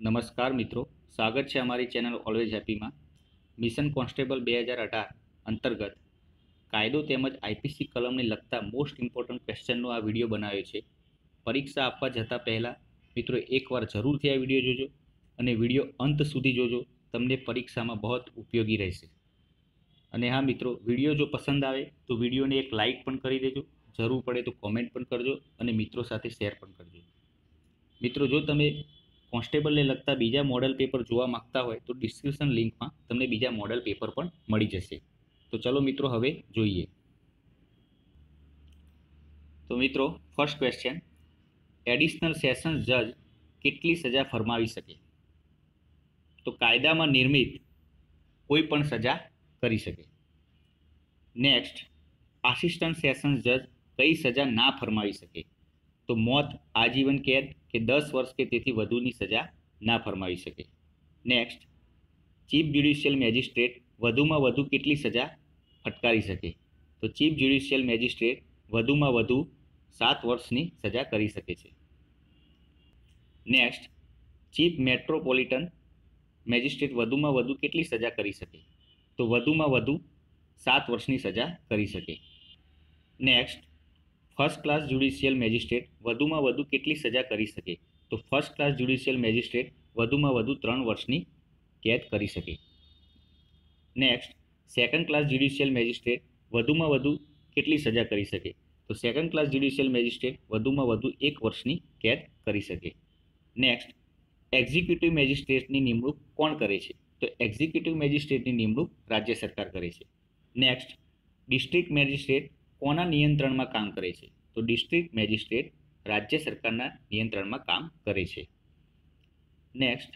નમસ્કાર મિત્રો, સ્વાગત છે અમારી ચેનલ ઓલવેઝ હેપીમાં. મિશન કોન્સ્ટેબલ 2018 અંતર્ગત કાયદો તેમજ આઈપીસી કલમને લગતા મોસ્ટ ઇમ્પોર્ટન્ટ ક્વેશ્ચનનો આ વિડીયો બનાવ્યો છે. પરીક્ષા આપવા જતાં પહેલાં મિત્રો એકવાર જરૂરથી આ વિડીયો જોજો અને વિડીયો અંત સુધી જોજો, તમને પરીક્ષામાં બહુ ઉપયોગી રહેશે. અને હા મિત્રો, વિડીયો જો પસંદ આવે તો વિડીયોને એક લાઇક પણ કરી દેજો, જરૂર પડે તો કોમેન્ટ પણ કરજો અને મિત્રો સાથે શેર પણ કરજો. મિત્રો, જો તમે કોન્સ્ટેબલને લગતા બીજા મોડલ પેપર જોવા માંગતા હોય તો ડિસ્ક્રિપ્શન લિંકમાં તમને બીજા મોડલ પેપર પણ મળી જશે. તો ચલો મિત્રો, હવે જોઈએ. તો મિત્રો, ફર્સ્ટ ક્વેશ્ચન, એડિશનલ સેશન્સ જજ કેટલી સજા ફરમાવી શકે? તો કાયદામાં નિર્મિત કોઈ પણ સજા કરી શકે. નેક્સ્ટ, આસિસ્ટન્ટ સેશન્સ જજ કઈ સજા ના ફરમાવી શકે? તો મોત, આજીવન કેદ કે 10 વર્ષ કે તેથી વધુની સજા ના ફરમાવી શકે. નેક્સ્ટ, ચીફ જ્યુડિશિયલ મેજિસ્ટ્રેટ વધુમાં વધુ કેટલી સજા ફટકારી શકે? તો ચીફ જ્યુડિશિયલ મેજિસ્ટ્રેટ વધુમાં વધુ 7 વર્ષની સજા કરી શકે છે. નેક્સ્ટ, ચીફ મેટ્રોપોલિટન મેજિસ્ટ્રેટ વધુમાં વધુ કેટલી સજા કરી શકે? તો વધુમાં વધુ 7 વર્ષની સજા કરી શકે. Next, first class judicial magistrate વધુમાં વધુ કેટલી સજા કરી શકે? તો ફર્સ્ટ ક્લાસ જ્યુડિશિયલ મેજિસ્ટ્રેટ વધુમાં વધુ 3 વર્ષની કેદ કરી શકે. Next, second class judicial magistrate વધુમાં વધુ કેટલી સજા કરી શકે? તો સેકન્ડ ક્લાસ જ્યુડિશિયલ મેજિસ્ટ્રેટ વધુમાં વધુ 1 વર્ષની કેદ કરી શકે. નેક્સ્ટ, એક્ઝિક્યુટિવ મેજિસ્ટ્રેટની નિમણૂક કોણ કરે છે? તો એક્ઝિક્યુટિવ મેજિસ્ટ્રેટની નિમણૂક રાજ્ય સરકાર કરે છે. નેક્સ્ટ, ડિસ્ટ્રિક્ટ મેજિસ્ટ્રેટ કોના નિયંત્રણમાં કામ કરે છે? તો ડિસ્ટ્રિક્ટ મેજિસ્ટ્રેટ રાજ્ય સરકારના નિયંત્રણમાં કામ કરે છે. નેક્સ્ટ,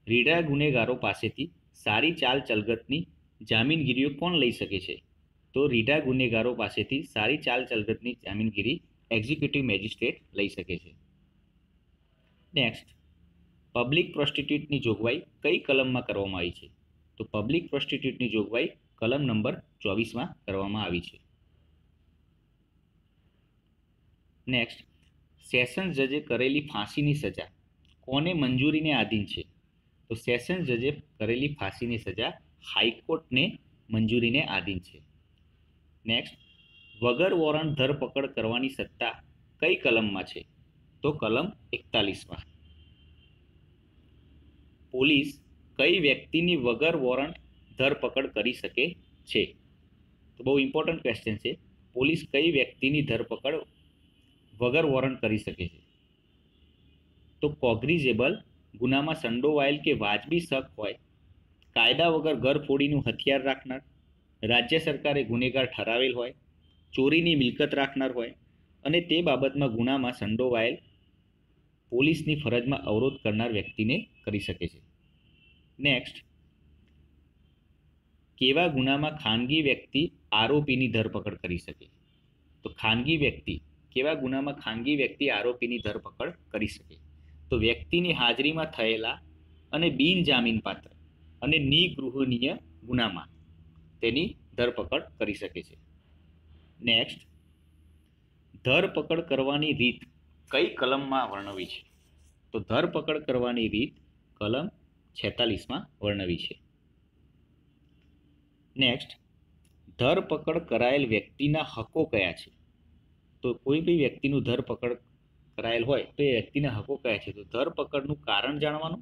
રીઢા ગુનેગારો પાસેથી સારી ચાલ ચલગતની જામીનગીરીઓ કોણ લઈ શકે છે? તો રીઢા ગુનેગારો પાસેથી સારી ચાલ ચલગતની જામીનગીરી એક્ઝિક્યુટિવ મેજિસ્ટ્રેટ લઈ શકે છે. નેક્સ્ટ, પબ્લિક પ્રોસ્ટિટ્યૂટની જોગવાઈ કઈ કલમમાં કરવામાં આવી છે? તો પબ્લિક પ્રોસ્ટિટ્યૂટની જોગવાઈ કલમ નંબર 24માં કરવામાં આવી છે. નેક્સ્ટ, સેશન્સ જજે કરેલી ફાંસીની સજા કોને મંજૂરીને આધીન છે? તો સેશન્સ જજે કરેલી ફાંસીની સજા હાઈકોર્ટને મંજૂરીને આધીન છે. નેક્સ્ટ, વગર વોરંટ ધરપકડ કરવાની સત્તા કઈ કલમમાં છે? તો કલમ 41માં. પોલીસ કઈ વ્યક્તિની વગર વોરંટ ધરપકડ કરી શકે છે? તો બહુ ઇમ્પોર્ટન્ટ ક્વેશ્ચન છે. પોલીસ કઈ વ્યક્તિની ધરપકડ વગર વોરંટ કરી શકે છે? તો કોગ્નિઝેબલ ગુનામાં સંડોવાયેલ કે વાજબી શક હોય, કાયદા વગર ઘર ફોડીનું હથિયાર રાખનાર, રાજ્ય સરકારે ગુનેગાર ઠરાવેલ હોય, ચોરીની મિલકત રાખનાર હોય અને તે બાબતમાં ગુનામાં સંડોવાયેલ પોલીસની ફરજમાં અવરોધ કરનાર વ્યક્તિને કરી શકે છે. નેક્સ્ટ, કેવા ગુનામાં ખાનગી વ્યક્તિ આરોપીની ધરપકડ કરી શકે? તો ખાનગી વ્યક્તિ કેવા ગુનામાં ખાનગી વ્યક્તિ આરોપીની ધરપકડ કરી શકે? તો વ્યક્તિની હાજરીમાં થયેલા અને બિનજામીનપાત્ર અને નિગૃહનીય ગુનામાં તેની ધરપકડ કરી શકે છે. નેક્સ્ટ, ધરપકડ કરવાની રીત કઈ કલમમાં વર્ણવી છે? તો ધરપકડ કરવાની રીત કલમ 46માં વર્ણવી છે. નેક્સ્ટ, ધરપકડ કરાયેલ વ્યક્તિના હકો કયા છે? તો કોઈ બી વ્યક્તિનું ધરપકડ કરાયેલ હોય તો એ વ્યક્તિના હકો કયા છે? તો ધરપકડનું કારણ જાણવાનું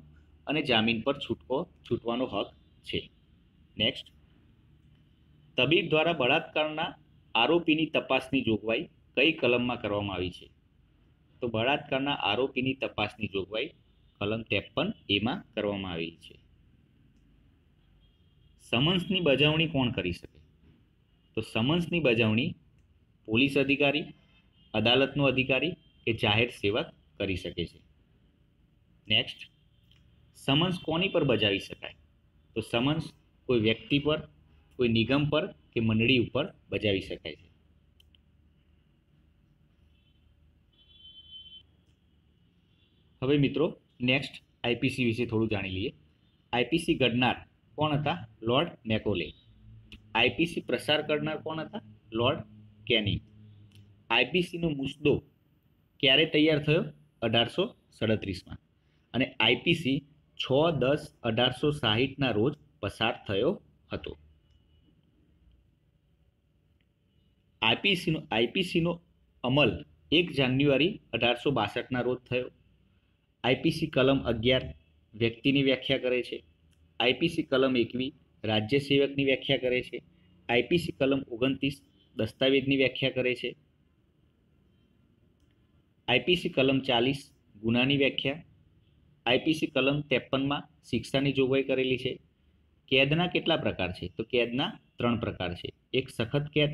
અને જામીન પર છૂટવાનો હક છે. નેક્સ્ટ, તબીબ દ્વારા બળાત્કારના આરોપીની તપાસની જોગવાઈ કઈ કલમમાં કરવામાં આવી છે? તો બળાત્કારના આરોપીની તપાસની જોગવાઈ કલમ 53A કરવામાં આવી છે. સમન્સની બજાવણી કોણ કરી શકે? તો સમન્સની બજાવણી પોલીસ અધિકારી, અદાલતનો અધિકારી કે જાહેર સેવક કરી શકે છે. નેક્સ્ટ, સમન્સ કોની પર બજાવી શકાય? તો સમન્સ કોઈ વ્યક્તિ પર, કોઈ નિગમ પર કે મંડળી ઉપર બજાવી શકાય છે. હવે મિત્રો, નેક્સ્ટ આઈપીસી વિશે થોડું જાણી લઈએ. આઈપીસી ઘડનાર કોણ હતા? Lord Macaulay. આઈપીસી પ્રસાર કરનાર કોણ હતા? Lord canning. આઈપીસીનો મુસદ્દો ક્યારે તૈયાર થયો? 1837માં. અને આઈપીસી 6/10/1860 રોજ પસાર થયો હતો. આઈપીસીનો અમલ 1 જાન્યુઆરી 1862 રોજ થયો. આઈપીસી કલમ 11 વ્યક્તિની વ્યાખ્યા કરે છે. આઈપીસી કલમ 21 રાજ્ય સેવકની વ્યાખ્યા કરે છે. આઈપીસી કલમ 29 દસ્તાવેજની વ્યાખ્યા કરે છે. આઈપીસી કલમ 40 ગુનાની વ્યાખ્યા. આઈપીસી કલમ 53માં શિક્ષાની જોગવાઈ કરેલી છે. કેદના કેટલા પ્રકાર છે? તો કેદના 3 પ્રકાર છે. એક સખત કેદ,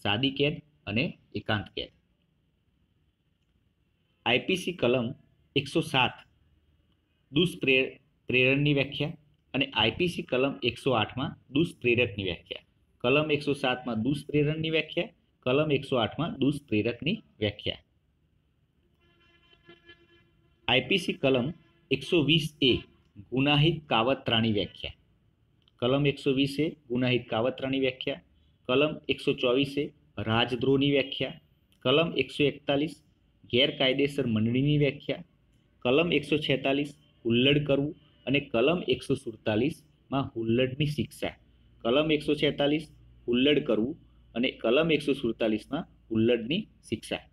સાદી કેદ અને એકાંત કેદ. આઈપીસી કલમ 107 દુષ્પ્રેરણની વ્યાખ્યા અને આઈપીસી કલમ 108માં દુષ્પ્રેરકની વ્યાખ્યા. કલમ 107માં દુષ્પ્રેરણની વ્યાખ્યા, કલમ 108માં દુષ્પ્રેરકની વ્યાખ્યા. આઈપીસી કલમ 120A ગુનાહિત કાવતરાની વ્યાખ્યા. કલમ 120A ગુનાહિત કાવતરાની વ્યાખ્યા. કલમ 124A રાજદ્રોહની વ્યાખ્યા. કલમ 141 ગેરકાયદેસર મંડળીની વ્યાખ્યા. કલમ 146 હુલ્લડ કરવું અને કલમ 147માં હુલ્લડની શિક્ષા. કલમ 146 હુલ્લડ કરવું અને કલમ 147માં હુલ્લડની શિક્ષા.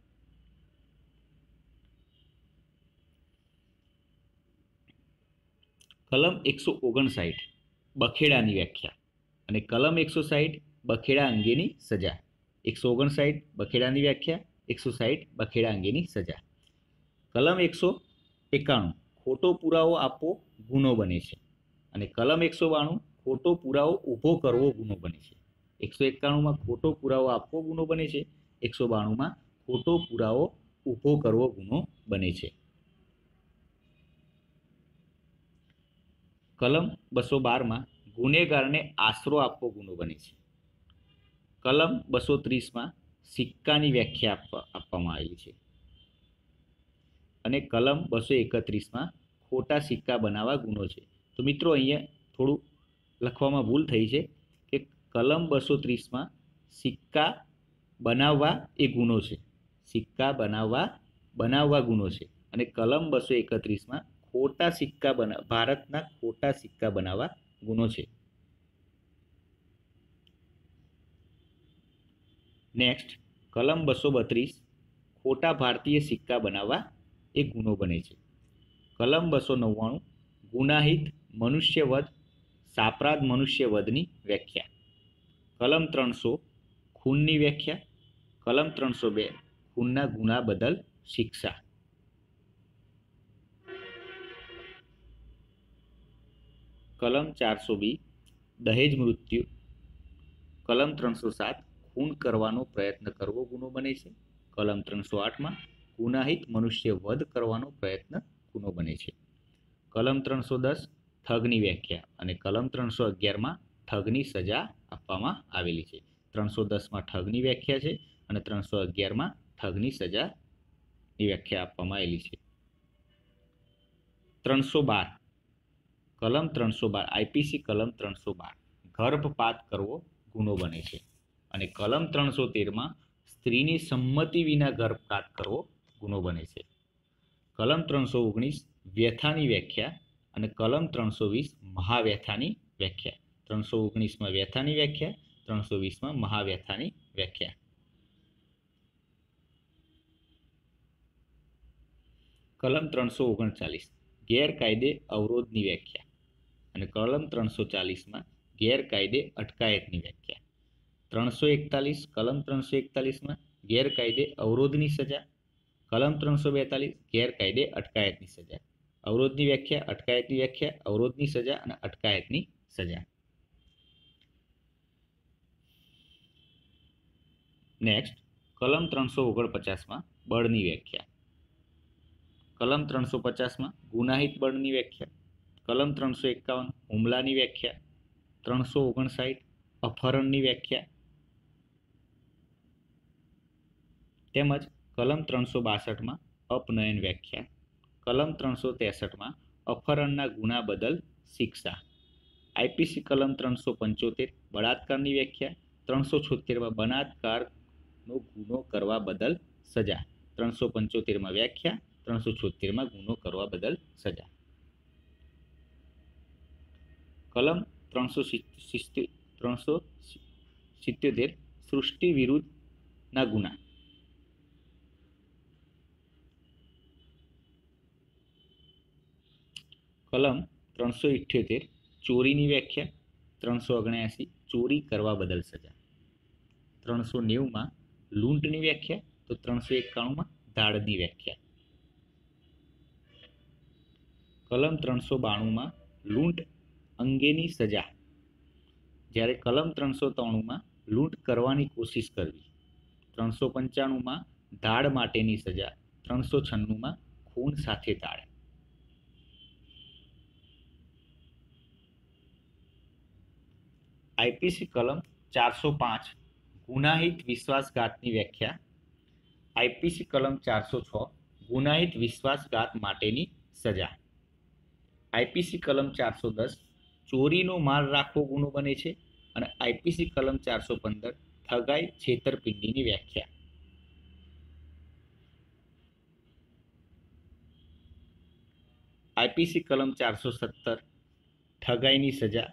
કલમ 159 બખેડાની વ્યાખ્યા અને કલમ 160 બખેડા અંગેની સજા. 159 બખેડાની વ્યાખ્યા, 160 બખેડા અંગેની સજા. કલમ 191 ખોટો પુરાવો આપવો ગુનો બને છે અને કલમ 192 ખોટો પુરાવો ઊભો કરવો ગુનો બને છે. 191માં ખોટો પુરાવો આપવો ગુનો બને છે. 192માં ખોટો પુરાવો ઊભો કરવો ગુનો બને છે. કલમ 212માં ગુનેગારને આશરો આપવો ગુનો બને છે. કલમ 230માં સિક્કાની વ્યાખ્યા આપવામાં આવેલી છે અને કલમ 231માં ખોટા સિક્કા બનાવવા ગુનો છે. તો મિત્રો અહીંયા થોડું લખવામાં ભૂલ થઈ છે કે કલમ 230માં સિક્કા બનાવવા એ ગુનો છે. સિક્કા બનાવવા ગુનો છે અને કલમ 231માં ખોટા સિક્કા ભારતના ખોટા સિક્કા બનાવવા ગુનો છે. નેક્સ્ટ કલમ 232 ખોટા ભારતીય સિક્કા બનાવવા એ ગુનો બને છે. કલમ 299 ગુનાહિત મનુષ્યવધ સાપરાધ મનુષ્યવધની વ્યાખ્યા. કલમ 300 ખૂનની વ્યાખ્યા. કલમ 302 ખૂનના ગુના બદલ શિક્ષા. કલમ 400B દહેજ મૃત્યુ. કલમ 307 ખૂન કરવાનો પ્રયત્ન કરવો ગુનો બને છે. કલમ 308માં ગુનાહિત મનુષ્ય વધ કરવાનો પ્રયત્ન ગુનો બને છે. કલમ 310 ઠગની વ્યાખ્યા અને કલમ 311માં ઠગની સજા આપવામાં આવેલી છે. 310માં ઠગની વ્યાખ્યા છે અને 311માં ઠગની સજાની વ્યાખ્યા આપવામાં આવેલી છે. 312 કલમ 312 આઈપીસી કલમ 312 ગર્ભપાત કરવો ગુનો બને છે અને કલમ 313માં સ્ત્રીની સંમતિ વિના ગર્ભપાત કરવો ગુનો બને છે. કલમ 319 વ્યથાની વ્યાખ્યા અને કલમ 320 મહાવ્યથાની વ્યાખ્યા. 319માં વ્યથાની વ્યાખ્યા, 320માં મહાવ્યથાની વ્યાખ્યા. કલમ 339 ગેરકાયદે અવરોધની વ્યાખ્યા અને કલમ 340માં ગેરકાયદે અટકાયતની વ્યાખ્યા. 341 કલમ 341માં ગેરકાયદે અવરોધની સજા. કલમ 342 ગેરકાયદે અટકાયતની સજા. અવરોધની વ્યાખ્યા, અટકાયતની વ્યાખ્યા, અવરોધની સજા અને અટકાયતની સજા. નેક્સ્ટ કલમ 349માં બળની વ્યાખ્યા. કલમ 350માં ગુનાહિત બળની વ્યાખ્યા. કલમ 351 હુમલાની વ્યાખ્યા. 359 અપહરણની વ્યાખ્યા તેમજ કલમ 362માં અપનયન વ્યાખ્યા. કલમ 363માં અપહરણના ગુના બદલ શિક્ષા. આઈપીસી કલમ 375 બળાત્કારની વ્યાખ્યા. 376માં બળાત્કારનો ગુનો કરવા બદલ સજા. 375માં વ્યાખ્યા, 376માં ગુનો કરવા બદલ સજા. કલમ 377 સૃષ્ટિ વિરુદ્ધના ગુના. કલમ 378 ચોરીની વ્યાખ્યા. 379 ચોરી કરવા બદલ સજા. 390 લૂંટની વ્યાખ્યા. તો 391 દાળની વ્યાખ્યા. કલમ 392 લૂંટ અંગેની સજા, જ્યારે કલમ 393 લૂંટ કરવાની કોશિશ કરવી. 395 દાળ માટેની સજા. 396 ખૂન સાથે દાળ. આઈપીસી કલમ 405 ગુનાહિત વિશ્વાસઘાતની વ્યાખ્યા. આઈપીસી કલમ 406 ગુનાહિત વિશ્વાસઘાત માટેની સજા. આઈપીસી કલમ 410 ચોરીનો માલ રાખવો ગુનો બને છે. અને આઈપીસી કલમ 415 ઠગાઈ છેતરપિંડીની વ્યાખ્યા. આઈપીસી કલમ 417 ઠગાઈની સજા.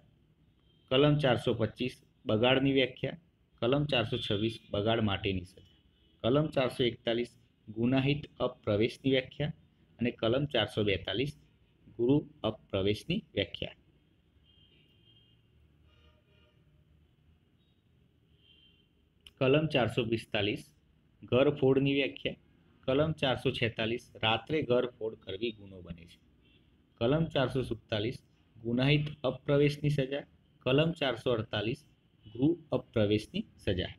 કલમ 425 બગાડની વ્યાખ્યા. કલમ 426 બગાડ માટેની સજા. કલમ 441 ગુનાહિત અપ્રવેશની વ્યાખ્યા. અને કલમ 442 ગુરુ અપ્રવેશની વ્યાખ્યા. કલમ 445 ઘરફોડની વ્યાખ્યા. કલમ 446 રાત્રે ઘરફોડ કરવી ગુનો બને છે. કલમ 447 ગુનાહિત અપ્રવેશની સજા. કલમ 448 ગૃહ અપ્રવેશની સજા.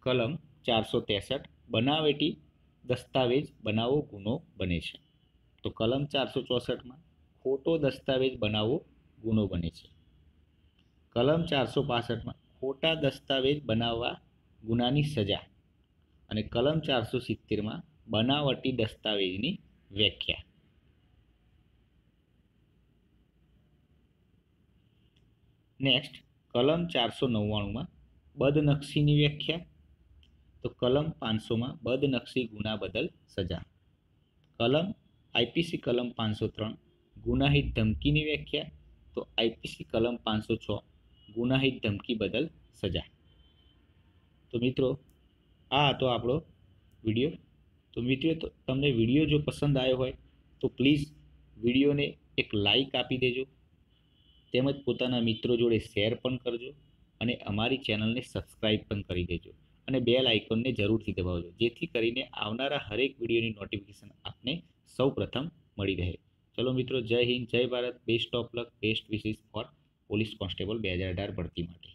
કલમ 463 બનાવટી દસ્તાવેજ બનાવવો ગુનો બને છે. તો કલમ 464 ખોટો દસ્તાવેજ બનાવવો ગુનો બને છે. કલમ 465 ખોટા દસ્તાવેજ બનાવવા ગુનાની સજા. અને કલમ 470 બનાવટી દસ્તાવેજની વ્યાખ્યા. નેક્સ્ટ કલમ 499 બદનક્ષીની વ્યાખ્યા. તો કલમ 500 બદનક્ષી ગુના બદલ સજા. કલમ આઈપીસી કલમ 503 ગુનાહિત ધમકીની વ્યાખ્યા. તો આઈપીસી કલમ 506 ગુનાહિત ધમકી બદલ સજા. તો મિત્રો આ હતો આપણો વિડીયો. તો મિત્રો તમને વિડીયો જો પસંદ આવ્યો હોય તો પ્લીઝ વિડીયોને એક લાઈક આપી દેજો, તેમજ પોતાના મિત્રો જોડે શેર પણ કરજો અને અમારી ચેનલને સબસ્ક્રાઈબ પણ કરી દેજો અને બેલ આઇકોનને જરૂરથી દબાવજો, જેથી કરીને આવનારા હરેક વિડીયોની નોટિફિકેશન આપને સૌ પ્રથમ મળી રહે. ચલો મિત્રો, Jai Hind, Jai Bharat. Best of luck, best wishes for police constable 2018 ભરતી માટે.